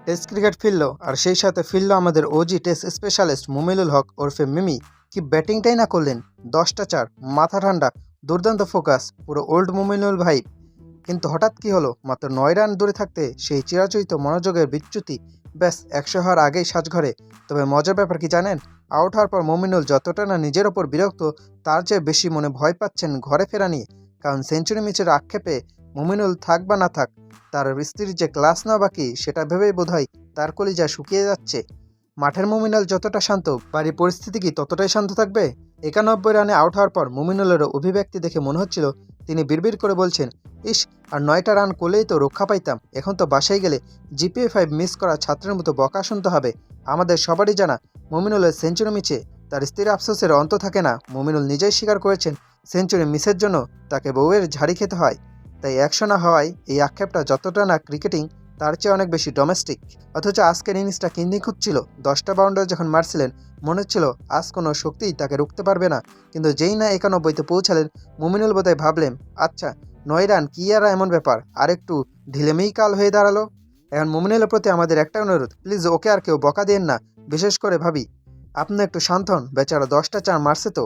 Test cricket ফিরল, আর সেই সাথে ফিরল আমাদের OG test specialist Mominul Haque ওরফে মিমি। কি ব্যাটিংটাই না করলেন, 10টা চার, মাথা ঠান্ডা, দুর্দান্ত ফোকাস, পুরো ওল্ড মুমিনুল ভাই। কিন্তু হঠাৎ কি হলো, মাত্র 9 রান দূরে থাকতে সেই চিরাচরিত মনোযোগের বিচ্যুতি। ব্যাস 100 হওয়ার আগেই সাজঘরে। তবে মজার ব্যাপার কি জানেন, আউট হওয়ার পর মুমিনুল যতটা না নিজের ওপর বিরক্ত, তার চেয়ে বেশি মনে ভয় পাচ্ছেন ঘরে ফেরা নিয়ে। কারণ সেঞ্চুরি মিচের আক্ষেপে মুমিনুল থাক বা না থাক, তার স্ত্রীর যে ক্লাস নেওয়া বাকি সেটা ভেবেই বোধহয় তার কলিজা শুকিয়ে যাচ্ছে। মাঠের মুমিনুল যতটা শান্ত, বাড়ির পরিস্থিতি কি ততটাই শান্ত থাকবে? 91 রানে আউট হওয়ার পর মুমিনুলের অভিব্যক্তি দেখে মনে হচ্ছিল তিনি বিড়বিড় করে বলছেন, ইস, আর 9টা রান করলেই তো রক্ষা পাইতাম, এখন তো বাসায় গেলে জিপিএ 5 মিস করা ছাত্রের মতো বকা শুনতে হবে। আমাদের সবারই জানা, মুমিনুলের সেঞ্চুরি মিচে তার স্ত্রীর আফসোসের অন্ত থাকে না। মুমিনুল নিজেই স্বীকার করেছেন, সেঞ্চুরি মিসের জন্য তাকে বউয়ের ঝাড়ি খেতে হয়। তাই 100 না হওয়ায় এই আক্ষেপটা যতটা না ক্রিকেটিং, তার চেয়ে অনেক বেশি ডোমেস্টিক। অথচ আজকের ইনিংসটা কি নিখুঁত ছিল। 10টা বাউন্ডারি যখন মারছিলেন, মনে হচ্ছিল আজ কোনো শক্তিই তাকে রুখতে পারবে না। কিন্তু যেই না 91-তে পৌঁছালেন, মুমিনুল বোধহয় ভাবলেন, আচ্ছা 9 রান কি আর এমন ব্যাপার, আর একটু ঢিলেমেই কাল হয়ে দাঁড়ালো। এখন মুমিনুলের প্রতি আমাদের একটা অনুরোধ, প্লিজ ওকে আর কেউ বকা দেন না। বিশেষ করে ভাবি, আপনি একটু শান্ত হন, বেচারা 10টা চার মারছে তো।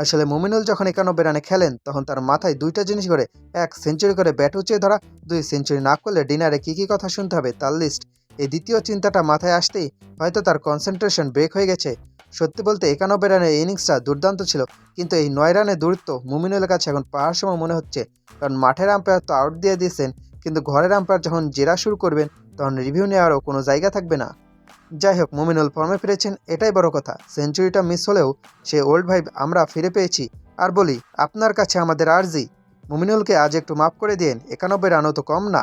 আসলে মুমিনুল যখন 91 রানে খেলেন, তখন তার মাথায় দুইটা জিনিস করে, 1 সেঞ্চুরি করে ব্যাট উঁচিয়ে ধরা, 2 সেঞ্চুরি না করলে ডিনারে কী কী কথা শুনতে হবে তার লিস্ট। এই দ্বিতীয় চিন্তাটা মাথায় আসতেই হয়তো তার কনসেন্ট্রেশন ব্রেক হয়ে গেছে। সত্যি বলতে 91 রানের ইনিংসটা দুর্দান্ত ছিল, কিন্তু এই 9 রানের দূরত্ব মুমিনুলের কাছে এখন পাহাড় সম মনে হচ্ছে। কারণ মাঠের আম্পায়ার তো আউট দিয়ে দিয়েছেন, কিন্তু ঘরের আম্পায়ার যখন জেরা শুরু করবেন, তখন রিভিউ নেওয়ারও কোনো জায়গা থাকবে না। যাই হোক, মুমিনুল ফর্মে ফিরেছেন, এটাই বড় কথা। সেঞ্চুরিটা মিস হলেও সে ওল্ড ভাইব আমরা ফিরে পেয়েছি। আর বলি, আপনার কাছে আমাদের আর্জি, মুমিনুলকে আজ একটু মাফ করে দিন, 91 রানও তো কম না।